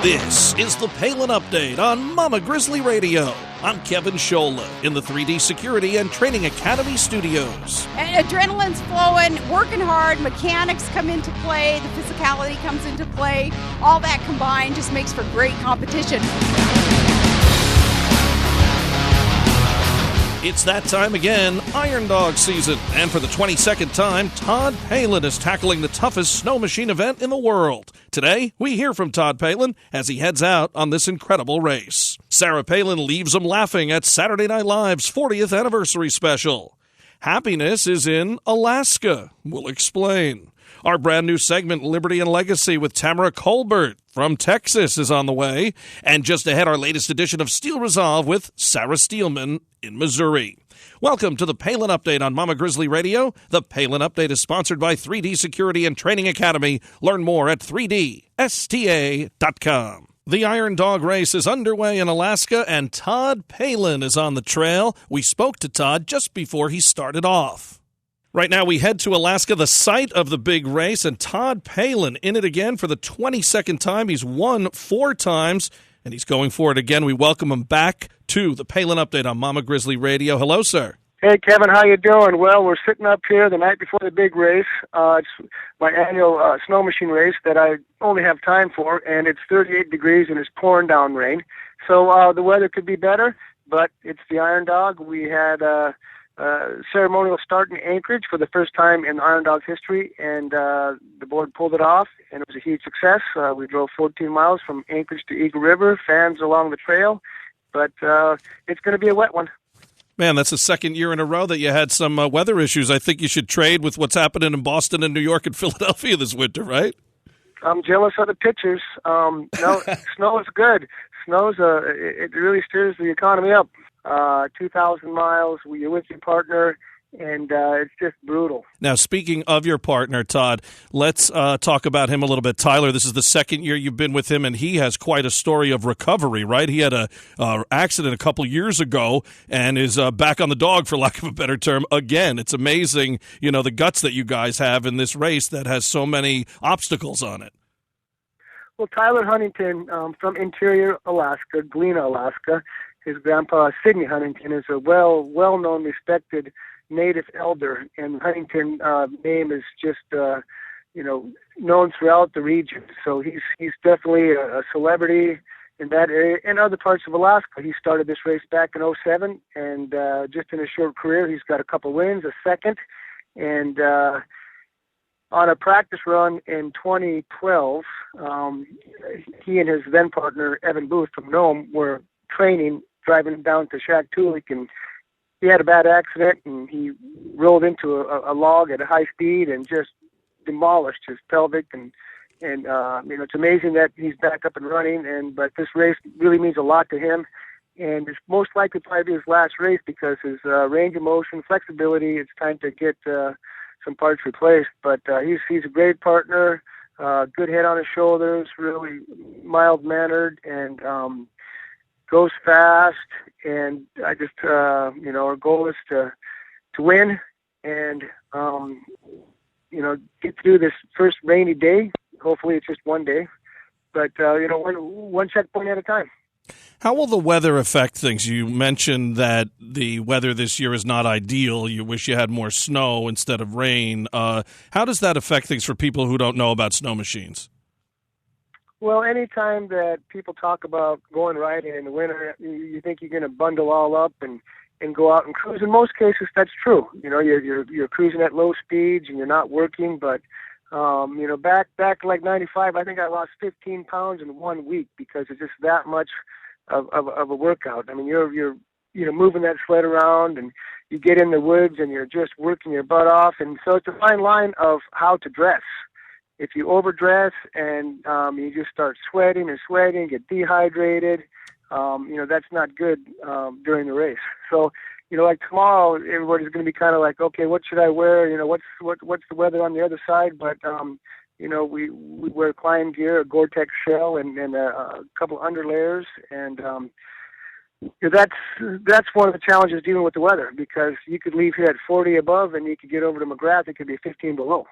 This is the Palin Update on Mama Grizzly Radio. I'm Kevin Scholla in the 3D Security and Training Academy studios. And adrenaline's flowing, working hard, mechanics come into play, the physicality comes into play. All that combined just makes for great competition. It's that time again, Iron Dog season. And for the 22nd time, Todd Palin is tackling the toughest snow machine event in the world. Today, we hear from Todd Palin as he heads out on this incredible race. Sarah Palin leaves him laughing at Saturday Night Live's 40th anniversary special. Happiness is in Alaska. We'll explain. Our brand new segment, Liberty and Legacy, with Tamara Colbert from Texas is on the way. And just ahead, our latest edition of Steel Resolve with Sarah Steelman in Missouri. Welcome to the Palin Update on Mama Grizzly Radio. The Palin Update is sponsored by 3D Security and Training Academy. Learn more at 3dsta.com. The Iron Dog race is underway in Alaska, and Todd Palin is on the trail. We spoke to Todd just before he started off. Right now, we head to Alaska, the site of the big race, and Todd Palin in it again for the 22nd time. He's won 4 times, and he's going for it again. We welcome him back to the Palin Update on Mama Grizzly Radio. Hello, sir. Hey, Kevin, how you doing? Well, we're sitting up here the night before the big race. It's my annual snow machine race that I only have time for, and it's 38 degrees and it's pouring down rain. So the weather could be better, but it's the Iron Dog. We had ceremonial start in Anchorage for the first time in Iron Dog's history, and the board pulled it off, and it was a huge success. We drove 14 miles from Anchorage to Eagle River, fans along the trail, but it's going to be a wet one. Man, that's the second year in a row that you had some weather issues. I think you should trade with what's happening in Boston and New York and Philadelphia this winter, right? I'm jealous of the pitchers. No, snow is good. Snow's it really steers the economy up. 2,000 miles, you're with your partner, and it's just brutal. Now, speaking of your partner, Todd, let's talk about him a little bit. Tyler, this is the second year you've been with him, and he has quite a story of recovery, right? He had a accident a couple years ago and is back on the dog, for lack of a better term, again. It's amazing, the guts that you guys have in this race that has so many obstacles on it. Well, Tyler Huntington from interior Alaska, Galena, Alaska. His grandpa, Sidney Huntington, is a well-known, respected native elder, and Huntington name is just, known throughout the region. So he's definitely a celebrity in that area and other parts of Alaska. He started this race back in '07, and just in a short career, he's got a couple wins, a second, and on a practice run in 2012, he and his then partner, Evan Booth from Nome, were training, driving down to Shaktoolik, and he had a bad accident, and he rolled into a log at a high speed and just demolished his pelvic. And it's amazing that he's back up and running. But this race really means a lot to him, and it's most likely probably his last race because his range of motion, flexibility. It's time to get some parts replaced. But he's a great partner, good head on his shoulders, really mild mannered, and goes fast, and I just, our goal is to win and, get through this first rainy day. Hopefully it's just one day, but, one checkpoint at a time. How will the weather affect things? You mentioned that the weather this year is not ideal. You wish you had more snow instead of rain. How does that affect things for people who don't know about snow machines? Well, anytime that people talk about going riding in the winter, you think you're going to bundle all up and go out and cruise. In most cases, that's true. You're cruising at low speeds and you're not working. But back like '95, I think I lost 15 pounds in 1 week because it's just that much of a workout. I mean, you're moving that sled around, and you get in the woods and you're just working your butt off. And so it's a fine line of how to dress. If you overdress and you just start sweating, get dehydrated, that's not good during the race. So, like tomorrow, everybody's going to be kind of like, okay, what should I wear? What's the weather on the other side? But we wear climb gear, a Gore-Tex shell, and a couple underlayers, and that's one of the challenges dealing with the weather, because you could leave here at 40 above and you could get over to McGrath, it could be 15 below.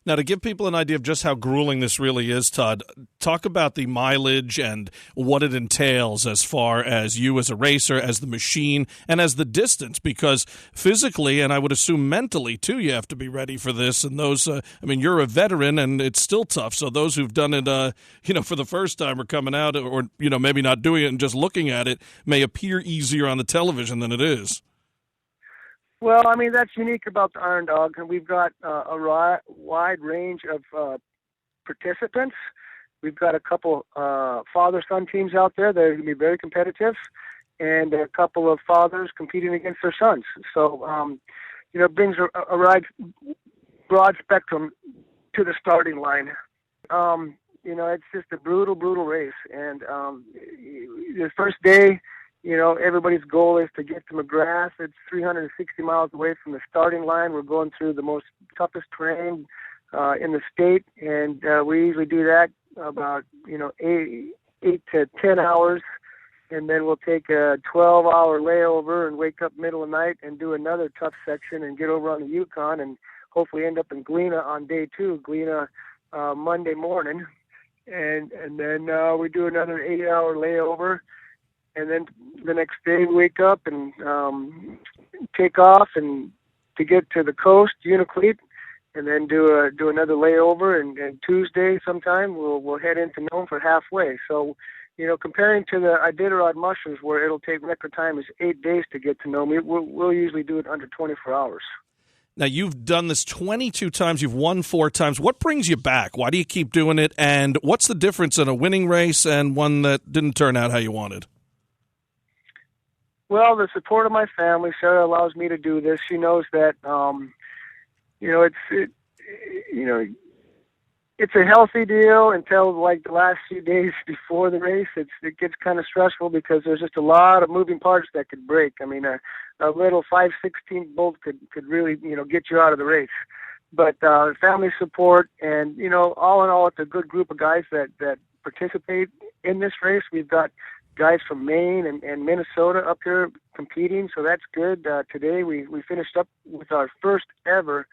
Now, to give people an idea of just how grueling this really is, Todd, talk about the mileage and what it entails as far as you as a racer, as the machine, and as the distance, because physically, and I would assume mentally, too, you have to be ready for this. And those, you're a veteran, and it's still tough. So those who've done it, for the first time or coming out or, maybe not doing it and just looking at it may appear easier on the television than it is. Well, that's unique about the Iron Dog, and we've got a wide range of participants. We've got a couple father-son teams out there that are going to be very competitive, and a couple of fathers competing against their sons. So, it brings a broad spectrum to the starting line. It's just a brutal race, and the first day, everybody's goal is to get to McGrath. It's 360 miles away from the starting line. We're going through the most toughest terrain in the state, and we usually do that about 8 to 10 hours, and then we'll take a 12-hour layover and wake up middle of the night and do another tough section and get over on the Yukon and hopefully end up in Galena on day 2, Galena Monday morning, and then we do another 8-hour layover. And then the next day we wake up and take off and to get to the coast, Unalakleet, and then do another layover. And Tuesday sometime we'll head into Nome for halfway. So, comparing to the Iditarod mushrooms where it'll take record time is 8 days to get to Nome, we'll usually do it under 24 hours. Now, you've done this 22 times. You've won 4 times. What brings you back? Why do you keep doing it? And what's the difference in a winning race and one that didn't turn out how you wanted? Well, the support of my family. Sarah allows me to do this. She knows that, it's a healthy deal until like the last few days before the race. It gets kind of stressful because there's just a lot of moving parts that could break. A little 5/16 bolt could really, get you out of the race. But family support and, all in all, it's a good group of guys that participate in this race. We've got guys from Maine and Minnesota up here competing, so that's good. Today we finished up with our first ever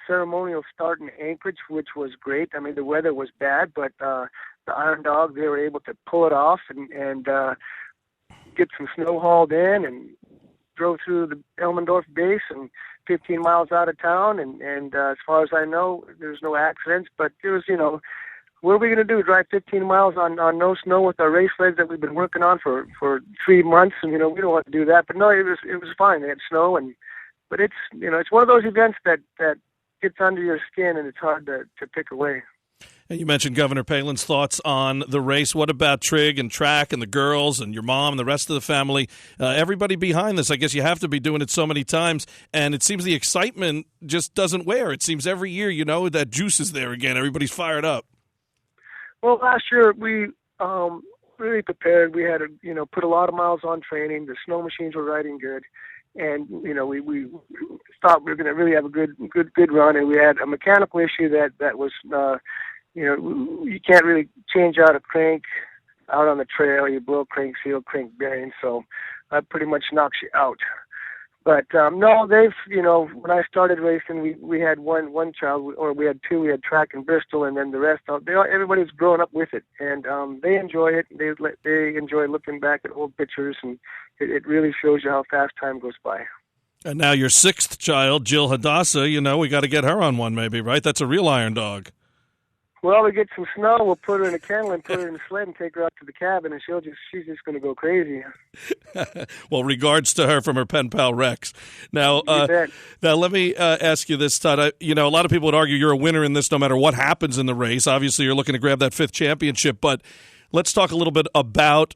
ceremonial start in Anchorage, which was great. The weather was bad, but the Iron Dog, they were able to pull it off and get some snow hauled in and drove through the Elmendorf base and 15 miles out of town. And as far as I know, there's no accidents, but it was, what are we going to do? Drive 15 miles on no snow with our race sleds that we've been working on for 3 months, and we don't want to do that. But no, it was fine. They had snow, but it's it's one of those events that gets under your skin, and it's hard to pick away. And you mentioned Governor Palin's thoughts on the race. What about Trig and Track and the girls and your mom and the rest of the family? Everybody behind this. I guess you have to be doing it so many times, and it seems the excitement just doesn't wear. It seems every year, that juice is there again. Everybody's fired up. Well, last year we really prepared. We had to, put a lot of miles on training. The snow machines were riding good, and we thought we were going to really have a good run. And we had a mechanical issue that was, you can't really change out a crank out on the trail. You blow crank seal, crank bearing, so that pretty much knocks you out. But no, they've, when I started racing, we had one child, or we had 2. We had Track and Bristol, and then the rest. Everybody's grown up with it, and they enjoy it. They enjoy looking back at old pictures, and it really shows you how fast time goes by. And now your 6th child, Jill Hadassah, we got to get her on one, maybe, right? That's a real Iron Dog. Well, we get some snow, we'll put her in a kennel and put her in a sled and take her out to the cabin, and she's just going to go crazy. Well, regards to her from her pen pal Rex. Now let me ask you this, Todd. A lot of people would argue you're a winner in this no matter what happens in the race. Obviously, you're looking to grab that 5th championship, but let's talk a little bit about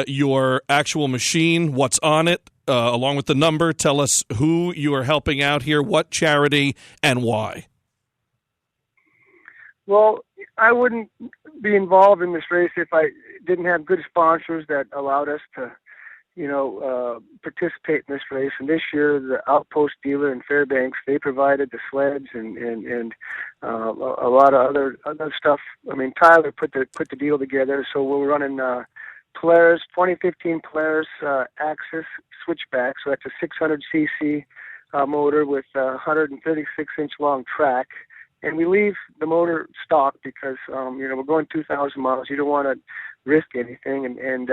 your actual machine, what's on it, along with the number. Tell us who you are helping out here, what charity, and why. Well, I wouldn't be involved in this race if I didn't have good sponsors that allowed us to, participate in this race. And this year, the Outpost dealer in Fairbanks, they provided the sleds and a lot of other stuff. Tyler put the deal together. So we're running Polaris 2015 Polaris Axis switchback. So that's a 600 cc motor with a 136-inch long track. and we leave the motor stock because we're going 2,000 miles. You don't want to risk anything, and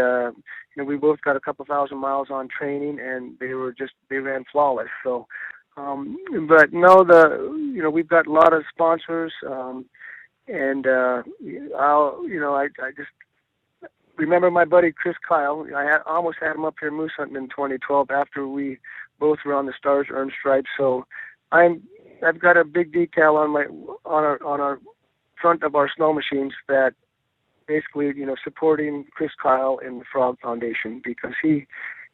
we both got a couple thousand miles on training, and they ran flawless. So, but no, we've got a lot of sponsors, and I just remember my buddy Chris Kyle. I almost had him up here moose hunting in 2012 after we both were on the Stars Earned Stripes. So I've got a big decal on our front of our snow machines that basically, supporting Chris Kyle and the Frog Foundation, because he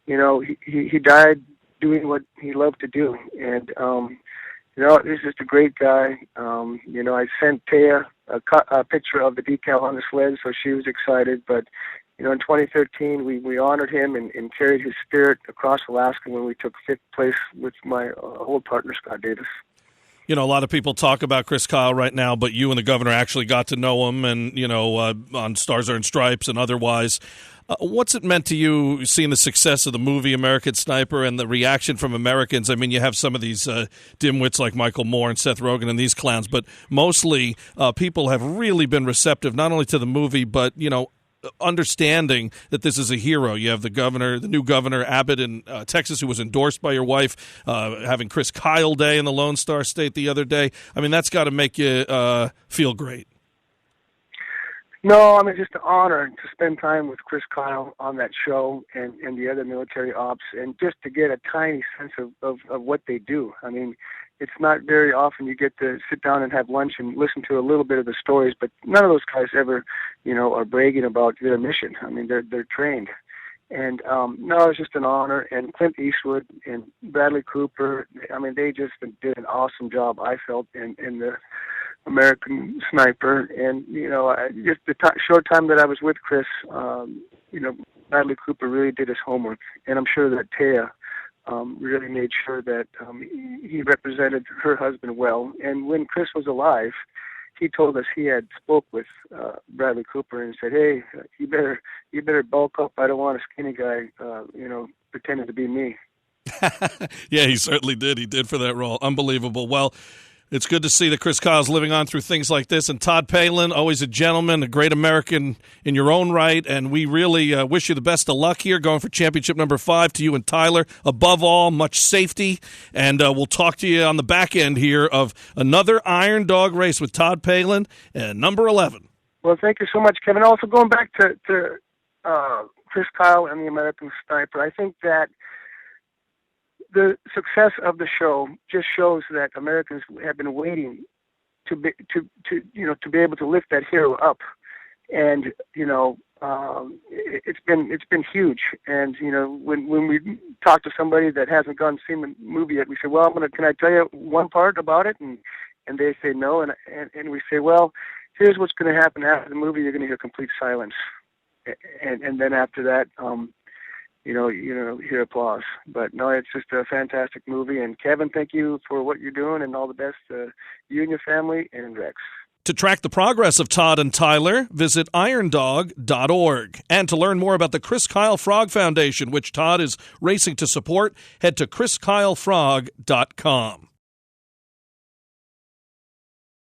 died doing what he loved to do. And, he's just a great guy. I sent Taya a picture of the decal on the sled, so she was excited. But, in 2013, we honored him and carried his spirit across Alaska when we took 5th place with my old partner, Scott Davis. A lot of people talk about Chris Kyle right now, but you and the governor actually got to know him and, on Stars Earned Stripes and otherwise. What's it meant to you seeing the success of the movie American Sniper and the reaction from Americans? I mean, you have some of these dimwits like Michael Moore and Seth Rogen and these clowns, but mostly people have really been receptive not only to the movie, but, understanding that this is a hero. You have the new governor, Abbott in Texas, who was endorsed by your wife, having Chris Kyle Day in the Lone Star State the other day. I mean, that's got to make you feel great. No, I mean, just an honor to spend time with Chris Kyle on that show and the other military ops, and just to get a tiny sense of what they do. I mean, it's not very often you get to sit down and have lunch and listen to a little bit of the stories, but none of those guys ever, are bragging about their mission. I mean, they're trained. And, no, it's just an honor. And Clint Eastwood and Bradley Cooper, I mean, they just did an awesome job, I felt, in the American Sniper. And, just the short time that I was with Chris, Bradley Cooper really did his homework. And I'm sure that Taya really made sure that he represented her husband well. And when Chris was alive, he told us he had spoke with Bradley Cooper and said, "Hey, you better bulk up. I don't want a skinny guy, pretending to be me." Yeah, he certainly did. He did for that role. Unbelievable. Well, it's good to see that Chris Kyle's living on through things like this. And Todd Palin, always a gentleman, a great American in your own right. And we really wish you the best of luck here going for championship number 5 to you and Tyler. Above all, much safety. And we'll talk to you on the back end here of another Iron Dog race with Todd Palin and number 11. Well, thank you so much, Kevin. Also, going back to Chris Kyle and the American Sniper, I think that the success of the show just shows that Americans have been waiting to be able to lift that hero up, and it's been huge. And when we talk to somebody that hasn't gone to see the movie yet, we say, "Well, can I tell you one part about it?" And they say no, and we say, "Well, here's what's going to happen after the movie. You're going to hear complete silence, and then after that." Hear applause. But no, it's just a fantastic movie. And Kevin, thank you for what you're doing, and all the best to you and your family and Rex. To track the progress of Todd and Tyler, visit irondog.org. And to learn more about the Chris Kyle Frog Foundation, which Todd is racing to support, head to chriskylefrog.com.